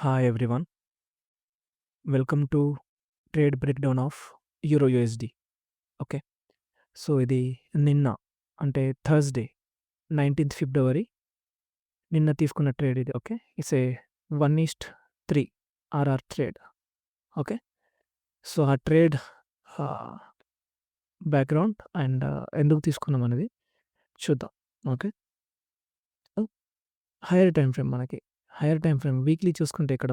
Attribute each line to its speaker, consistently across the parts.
Speaker 1: Hi everyone, welcome to trade breakdown of Euro USD. Okay. So, ఇది నిన్న అంటే Thursday 19థ్ ఫిబ్రవరి నిన్న తీసుకున్న ట్రేడ్ ఇది. Okay. It's a 1:3 RR trade. Okay. So, ఆ ట్రేడ్ ఆహ్, బ్యాక్‌గ్రౌండ్ అండ్ ఎందుకు తీసుకున్నాం అనేది చూద్దాం. ఓకే. హైయర్ టైమ్ ఫ్రేమ్ మనకి. హైయర్ టైమ్ ఫ్రేమ్ వీక్లీ చూసుకుంటే ఇక్కడ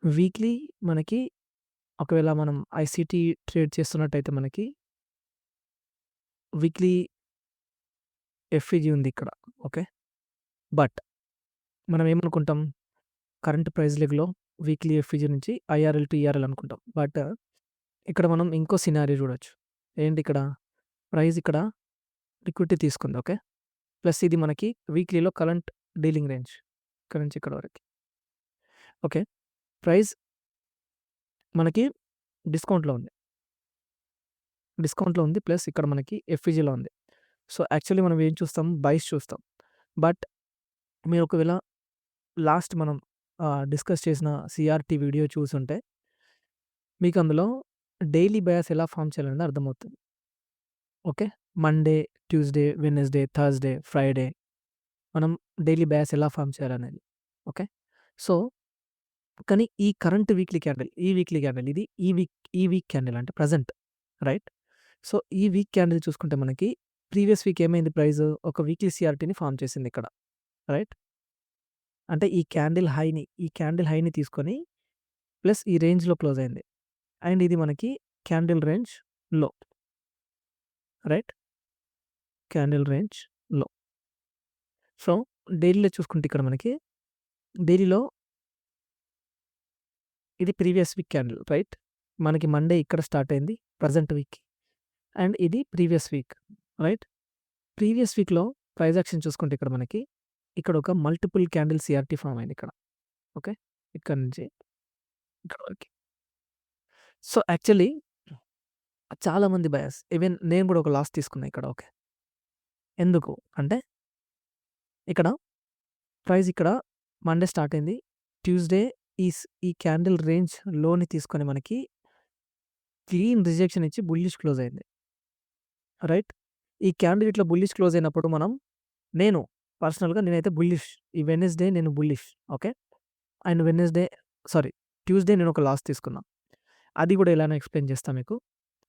Speaker 1: వీక్లీ మనకి ఒకవేళ మనం ఐసీటీ ట్రేడ్ చేస్తున్నట్టయితే మనకి వీక్లీ ఎఫ్‌ఈజీ ఉంది ఇక్కడ. ఓకే. బట్ మనం ఏమనుకుంటాం, కరెంట్ ప్రైస్ లెగ్‌లో వీక్లీ ఎఫ్‌ఈజీ నుంచి ఐఆర్ఎల్ టు ఈఆర్ఎల్ అనుకుంటాం. బట్ ఇక్కడ మనం ఇంకో సినారియో చూడొచ్చు. ఏంటి ఇక్కడ ప్రైస్ ఇక్కడ లిక్విడిటీ తీసుకుంది. ఓకే. ప్లస్ ఇది మనకి వీక్లీలో కరెంట్ డీలింగ్ రేంజ్ ఇక్కడ నుంచి ఇక్కడ వరకి. ఓకే. ప్రైస్ మనకి డిస్కౌంట్‌లో ఉంది. డిస్కౌంట్‌లో ఉంది. ప్లస్ ఇక్కడ మనకి ఎఫ్‌ఈజీలో ఉంది. సో, యాక్చువల్లీ మనం ఏం చూస్తాం, బైస్ చూస్తాం. బట్ మీరు ఒకవేళ లాస్ట్ మనం డిస్కస్ చేసిన సీఆర్‌టీ వీడియో చూసుంటే మీకు అందులో డైలీ బయాస్ ఎలా ఫార్మ్ చేయాలనేది అర్థమవుతుంది. Okay. Monday, Tuesday, Wednesday, Thursday, Friday మనం డైలీ బయాస్ ఎలా ఫార్మ్ చేయాలనేది. ఓకే. సో, కానీ ఈ కరెంట్ వీక్లీ క్యాండిల్, ఇది ఈ వీక్ క్యాండిల్ అంటే ప్రెజెంట్ రైట్. సో, ఈ వీక్ క్యాండిల్ చూసుకుంటే మనకి ప్రీవియస్ వీక్ ఏమైంది ప్రైస్ ఒక వీక్లీ సీఆర్‌టీని ఫార్మ్ చేసింది ఇక్కడ. రైట్. అంటే ఈ క్యాండిల్ హైని తీసుకొని ప్లస్ ఈ రేంజ్‌లో క్లోజ్ అయింది. అండ్ ఇది మనకి క్యాండిల్ రేంజ్ లో. రైట్. క్యాండిల్ రేంజ్ లో. సో, డైలీలో చూసుకుంటే ఇక్కడ మనకి డైలీలో ఇది ప్రీవియస్ వీక్ క్యాండిల్ రైట్. మనకి మండే ఇక్కడ స్టార్ట్ అయింది ప్రెజెంట్ వీక్‌కి. అండ్ ఇది ప్రీవియస్ వీక్ రైట్. ప్రీవియస్ వీక్‌లో ప్రైస్ యాక్షన్ చూసుకుంటే ఇక్కడ మనకి ఇక్కడ ఒక మల్టిపుల్ క్యాండిల్ సీఆర్‌టీ ఫార్మ్ అయింది ఇక్కడ. ఓకే. ఇక్కడ నుంచి ఇక్కడ వరకి. సో, యాక్చువల్లీ చాలామంది బయర్స్ ఈవెన్ నేను కూడా ఒక లాస్ తీసుకున్నా ఇక్కడ. ఓకే. ఎందుకు అంటే ఇక్కడ ప్రైస్ ఇక్కడ మండే స్టార్ట్ అయింది. ట్యూస్‌డే ఈ క్యాండిల్ రేంజ్ లోని తీసుకొని మనకి క్లీన్ రిజెక్షన్ ఇచ్చి బుల్లిష్ క్లోజ్ అయింది. రైట్. ఈ క్యాండిల్ ఇట్లా బుల్లిష్ క్లోజ్ అయినప్పుడు నేను పర్సనల్‌గా నేనైతే బుల్లిష్. ఈ వెడ్నెస్‌డే నేను బుల్లిష్. ఓకే. అండ్ ట్యూస్‌డే నేను ఒక లాస్ తీసుకున్నా. అది కూడా ఎలానో ఎక్స్‌ప్లెయిన్ చేస్తా మీకు.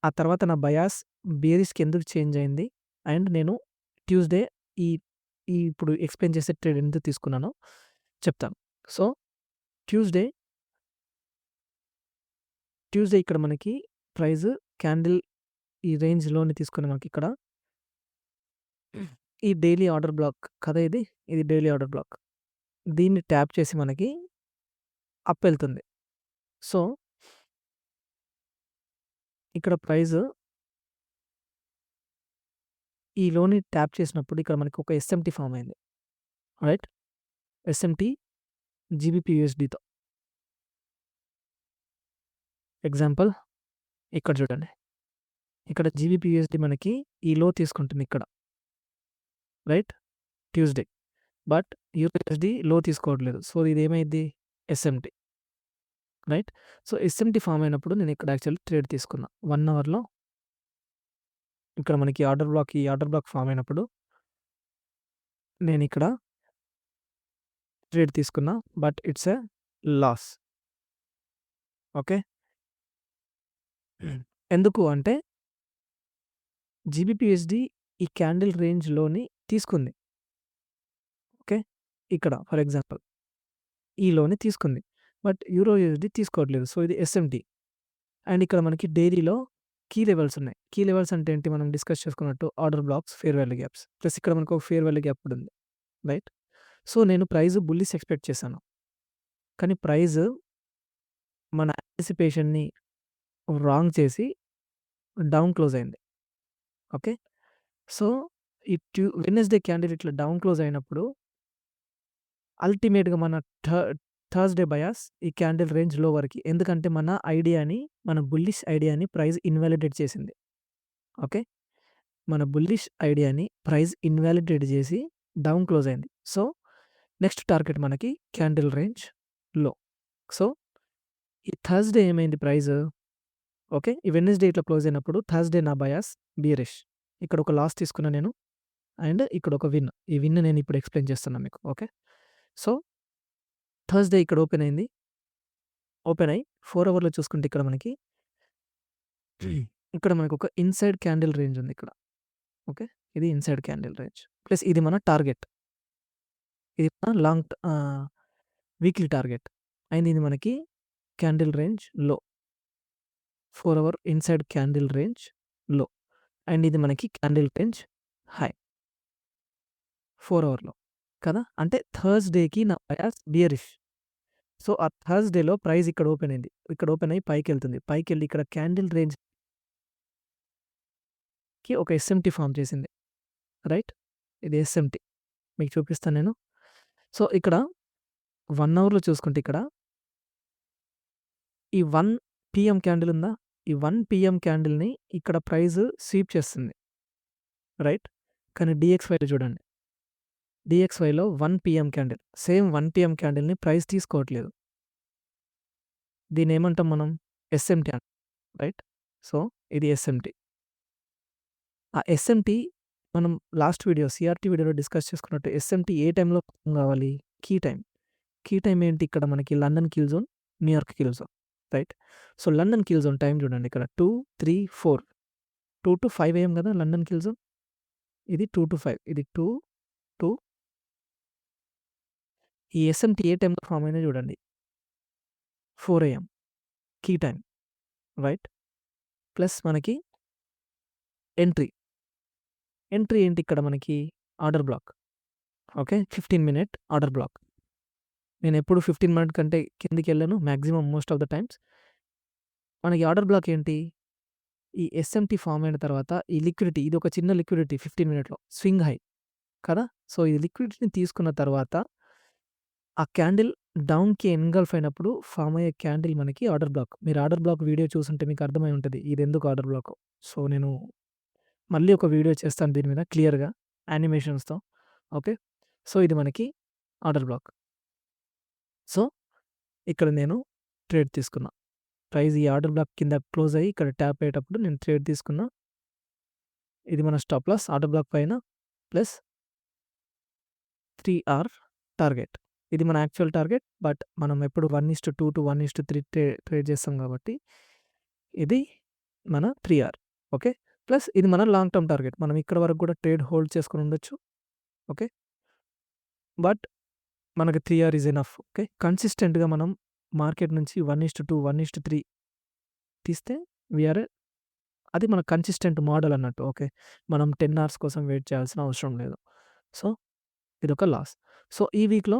Speaker 1: ఆ తర్వాత నా బయాస్ బేరిష్‌కి ఎందుకు చేంజ్ అయింది అండ్ నేను ట్యూస్‌డే ఈ ఈ ఇప్పుడు ఎక్స్‌ప్లెయిన్ చేసే ట్రేడ్ ఎందుకు తీసుకున్నానో చెప్తాను. సో, ట్యూస్‌డే ఇక్కడ మనకి ప్రైస్ క్యాండిల్ ఈ రేంజ్‌లోని తీసుకొని మనకి ఇక్కడ ఈ డైలీ ఆర్డర్ బ్లాక్ కదా ఇది. ఇది డైలీ ఆర్డర్ బ్లాక్. దీన్ని ట్యాప్ చేసి మనకి అప్ ఎళ్తుంది. సో, ఇక్కడ ప్రైస్ ఈ లోని ట్యాప్ చేసినప్పుడు ఇక్కడ మనకి ఒక ఎస్ఎంటీ ఫార్మ్ అయింది. రైట్. ఎస్ఎంటీ జీబీపీయూఎస్‌డీతో. ఎగ్జాంపుల్ ఇక్కడ చూడండి. ఇక్కడ జీబీపీయూఎస్‌డీ మనకి ఈ లో తీసుకుంటుంది ఇక్కడ. రైట్. ట్యూస్‌డే. బట్ యూఎస్‌డీ లో తీసుకోవట్లేదు. సో, ఇది ఏమైద్ది SMT. Right. So, SMT form అయినప్పుడు నేను ఇక్కడ యాక్చువల్లీ ట్రేడ్ తీసుకున్నా. 1 అవర్‌లో ఇక్కడ మనకి ఈ ఆర్డర్ బ్లాక్ ఫార్మ్ అయినప్పుడు నేనిక్కడ ట్రేడ్ తీసుకున్నా. But it's a loss. Okay. ఎందుకు అంటే జీబీపీయూఎస్‌డీ ఈ క్యాండిల్ రేంజ్‌లోని తీసుకుంది. ఓకే. ఇక్కడ ఫర్ ఎగ్జాంపుల్ ఈ లోని తీసుకుంది. బట్ యూరో యూఎస్‌డీ తీసుకోవట్లేదు. సో, ఇది ఎస్ఎంటీ. అండ్ ఇక్కడ మనకి డైలీలో కీ లెవెల్స్ ఉన్నాయి. కీ లెవెల్స్ అంటే ఏంటి మనం డిస్కస్ చేసుకున్నట్టు order blocks, fair value gaps. Plus ఇక్కడ మనకు ఒక ఫెయిర్ వాల్యూ గ్యాప్ కూడా ఉంది. రైట్. సో, నేను ప్రైస్ బుల్లిష్ ఎక్స్‌పెక్ట్ చేశాను. కానీ ప్రైస్ మన యాంటిసిపేషన్‌ని రాంగ్ చేసి డౌన్ క్లోజ్ అయింది. ఓకే. సో, ఈ వెడ్నెస్‌డే క్యాండిల్ ఇట్లా డౌన్ క్లోజ్ అయినప్పుడు అల్టిమేట్‌గా మన థర్స్‌డే బయాస్ ఈ క్యాండిల్ రేంజ్ లో వరకి. ఎందుకంటే మన బుల్లిష్ ఐడియాని ప్రైస్ ఇన్వాలిడేట్ చేసింది. ఓకే. మన బుల్లిష్ ఐడియాని ప్రైస్ ఇన్వాలిడేట్ చేసి డౌన్ క్లోజ్ అయింది. సో, నెక్స్ట్ టార్గెట్ మనకి క్యాండిల్ రేంజ్ లో. సో, ఈ థర్స్‌డే ఏమైంది ప్రైజు? ఓకే. ఈ వెడ్నెస్‌డే ఇట్లా క్లోజ్ అయినప్పుడు థర్స్‌డే నా బయాస్ బియరిష్. ఇక్కడ ఒక లాస్ తీసుకున్నా నేను. అండ్ ఇక్కడ ఒక విన్. ఈ విన్ నేను ఇప్పుడు ఎక్స్‌ప్లెయిన్ చేస్తున్నా మీకు. ఓకే. సో, థర్స్‌డే ఇక్కడ ఓపెన్ అయింది. ఓపెన్ అయ్యి 4 అవర్‌లో చూసుకుంటే ఇక్కడ మనకు ఒక ఇన్‌సైడ్ క్యాండిల్ రేంజ్ ఉంది ఇక్కడ. ఓకే. ఇది ఇన్‌సైడ్ క్యాండిల్ రేంజ్. ప్లస్ ఇది మన టార్గెట్. ఇది మన వీక్లీ టార్గెట్. అండ్ ఇది మనకి క్యాండిల్ రేంజ్ లో. 4 అవర్ ఇన్‌సైడ్ క్యాండిల్ రేంజ్ లో. అండ్ ఇది మనకి క్యాండిల్ రేంజ్ హై. 4 అవర్‌లో కదా! అంటే థర్స్‌డేకి నా బయాస్ బియరిష్. సో, ఆ థర్స్‌డేలో ప్రైస్ ఇక్కడ ఓపెన్ అయింది. ఇక్కడ ఓపెన్ అయ్యి పైకెళ్తుంది. పైకెళ్ళి ఇక్కడ క్యాండిల్ రేంజ్‌కి ఒక ఎస్ఎంటీ ఫార్మ్ చేసింది. రైట్? ఇది ఎస్ఎంటీ. మీకు చూపిస్తాను నేను. సో, ఇక్కడ 1 అవర్‌లో చూసుకుంటే ఇక్కడ ఈ 1 పీఎం క్యాండిల్ ఉందా? ఈ 1 పీఎం క్యాండిల్‌ని ఇక్కడ ప్రైస్ స్వీప్ చేస్తుంది. రైట్? కానీ డీఎక్స్‌వైలో చూడండి. డీఎక్స్‌వైలో 1 పీఎం క్యాండిల్. సేమ్ 1 పీఎం క్యాండిల్‌ని ప్రైస్ తీసుకోవట్లేదు. దీన్నేమంటాం మనం? ఎస్ఎంటీ అంటాం. రైట్? సో, ఇది ఎస్ఎంటీ. ఆ ఎస్ఎంటీ మనం లాస్ట్ వీడియో సీఆర్‌టీ వీడియోలో డిస్కస్ చేసుకున్నట్టు ఎస్ఎంటీ ఏ టైంలో కావాలి? Key time. కీ టైమ్ ఏంటి ఇక్కడ మనకి London kill zone, New York kill zone. Right? So, London kill zone time చూడండి ఇక్కడ 2, 3, 4. 2-5 AM కదా లండన్ కిల్ జోన్. ఇది 2-5. ఇది 2 ఈ ఎస్ఎంటీ ఏ టైంలో ఫార్మ్ అయిందో చూడండి. 4 AM key time. Right? Plus మనకి ఎంట్రీ. ఎంట్రీ ఏంటి ఇక్కడ మనకి order block. Okay. 15 minute order block. నేనెప్పుడు 15 మినిట్ కంటే కిందకెళ్ళను maximum most of the times. మనకి ఆర్డర్ బ్లాక్ ఏంటి? ఈ ఎస్ఎంటీ ఫార్మ్ అయిన తర్వాత ఈ లిక్విడిటీ ఇది ఒక చిన్న లిక్విడిటీ 15 మినిట్‌లో స్వింగ్ హై కదా! సో, ఈ లిక్విడిటీని తీసుకున్న తర్వాత ఆ క్యాండిల్ డౌన్‌కి ఎన్‌గల్ఫ్ అయినప్పుడు ఫార్మ్ అయ్యే క్యాండిల్ మనకి ఆర్డర్ బ్లాక్. మీరు ఆర్డర్ బ్లాక్ వీడియో చూసుంటే మీకు అర్థమై ఉంటది. ఇదెందుకు ఆర్డర్ బ్లాకో. సో, నేను మళ్ళీ ఒక వీడియో చేస్తాను దీని మీద క్లియర్‌గా యానిమేషన్స్‌తో. ఓకే. సో, ఇది మనకి ఆర్డర్ బ్లాక్. సో, ఇక్కడ నేను ట్రేడ్ తీసుకున్నా. ప్రైస్ ఈ ఆర్డర్ బ్లాక్ కింద క్లోజ్ అయ్యి ఇక్కడ ట్యాప్ అయ్యేటప్పుడు నేను ట్రేడ్ తీసుకున్నా. ఇది మన స్టాప్ లాస్ ఆర్డర్ బ్లాక్ పైన ప్లస్ 3 అవర్ టార్గెట్. ఇది మన యాక్చువల్ టార్గెట్. బట్ మనం ఎప్పుడు 1:2 టు 1:3 ట్రేడ్ చేస్తాం కాబట్టి ఇది మన 3 అవర్. ఓకే. ప్లస్ ఇది మన లాంగ్ టర్మ్ టార్గెట్. మనం ఇక్కడ వరకు కూడా ట్రేడ్ హోల్డ్ చేసుకొని ఉండొచ్చు. ఓకే. బట్ మనకి 3 అవర్ ఈజ్ ఎనఫ్. ఓకే. కన్సిస్టెంట్‌గా మనం మార్కెట్ నుంచి 1:2, 1:3 తీస్తే అది మన కన్సిస్టెంట్ మోడల్ అన్నట్టు. ఓకే. మనం 10 అవర్స్ కోసం వెయిట్ చేయాల్సిన అవసరం లేదు. సో, ఇదొక లాస్. సో, ఈ వీక్‌లో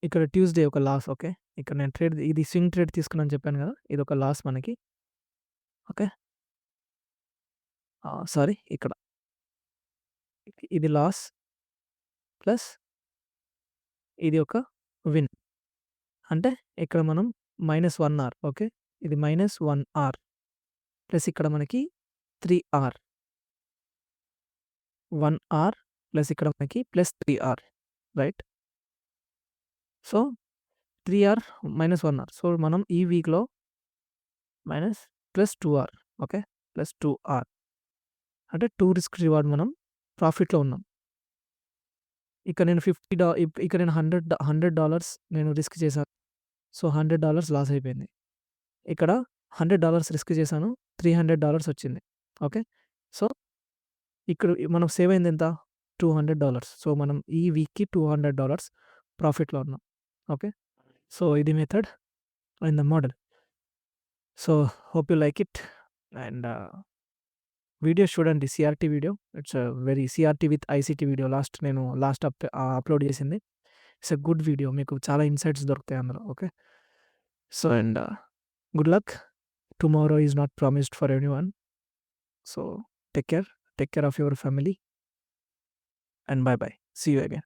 Speaker 1: ఇక్కడ ట్యూస్‌డే ఒక లాస్. ఓకే. ఇక్కడ నేను ఇది స్వింగ్ ట్రేడ్ తీసుకున్నానని చెప్పాను కదా! ఇదొక లాస్ మనకి. ఓకే. సారీ ఇక్కడ. ఇది లాస్ ప్లస్ ఇది ఒక విన్. అంటే ఇక్కడ మనం -1 అవర్. ఓకే. ఇది -1 అవర్. ప్లస్ ఇక్కడ మనకి 3 అవర్. 1 అవర్ ప్లస్ ఇక్కడ మనకి plus 3 hour. Right? So, 3 hour -1 hour. So, మనం ఈ వీక్‌లో plus 2 hour. Okay. Plus 2 hour. అంటే 2 రిస్క్ రివార్డ్ మనం ప్రాఫిట్‌లో ఉన్నాం. ఇక్కడ నేను ఇక్కడ నేను $100 నేను రిస్క్ చేశాను. సో, $100 లాస్ అయిపోయింది. ఇక్కడ $100 రిస్క్ చేశాను. $300 వచ్చింది. ఓకే. సో, ఇక్కడ మనం సేవ్ అయింది ఎంత? $200. సో, మనం ఈ వీక్‌కి $200 ప్రాఫిట్‌లో ఉన్నాం. ఓకే. సో, ఇది method and the model. So, hope you like it. And videos చూడండి CRT video. It's very CRT with ICT video నేను అప్‌లోడ్ చేసింది. It's a good video. మీకు చాలా ఇన్‌సైట్స్ దొరుకుతాయి అందులో. Okay. So, and good luck. Tomorrow is not promised for anyone. So, take care. Take care of your family and bye bye. See you again.